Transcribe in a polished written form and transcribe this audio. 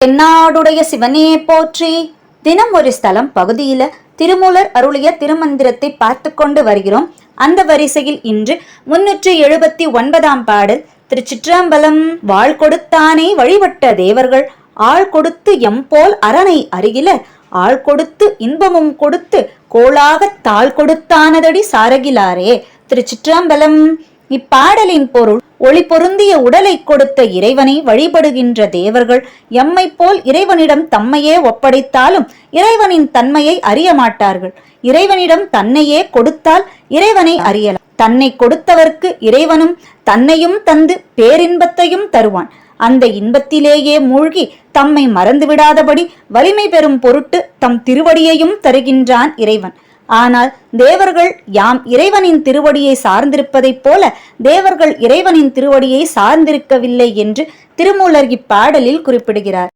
தென்னாடுடைய சிவனே போற்றி. தினம் ஒரு ஸ்தலம் பகுதியில திருமூலர் அருளிய திருமந்திரத்தை பார்த்து கொண்டு வருகிறோம். அந்த வரிசையில் இன்று 379 பாடல். திருச்சிற்றம்பலம். வாழ் கொடுத்தானே வழிபட்ட தேவர்கள் ஆள் கொடுத்து எம்போல் அரணை அருகில ஆள் கொடுத்து இன்பமும் கொடுத்து கோளாக தாள் கொடுத்தானதடி சாரகிலாரே. திருச்சிற்றம்பலம். இப்பாடலின் பொருள், ஒளி பொருந்திய உடலை கொடுத்த இறைவனை வழிபடுகின்ற தேவர்கள் எம்மை போல் இறைவனிடம் தம்மையே ஒப்படைத்தாலும் இறைவனின் தன்மையை அறிய மாட்டார்கள். இறைவனிடம் தன்னையே கொடுத்தால் இறைவனை அறியலாம். தன்னை கொடுத்தவர்க்கு இறைவனும் தன்னையும் தந்து பேரின்பத்தையும் தருவான். அந்த இன்பத்திலேயே மூழ்கி தம்மை மறந்துவிடாதபடி வலிமை பெறும் பொருட்டு தம் திருவடியையும் தருகின்றான் இறைவன். ஆனால் தேவர்கள் யாம் இறைவனின் திருவடியை சார்ந்திருப்பதைப் போல தேவர்கள் இறைவனின் திருவடியை சார்ந்திருக்கவில்லை என்று திருமூலர் இப்பாடலில் குறிப்பிடுகிறார்.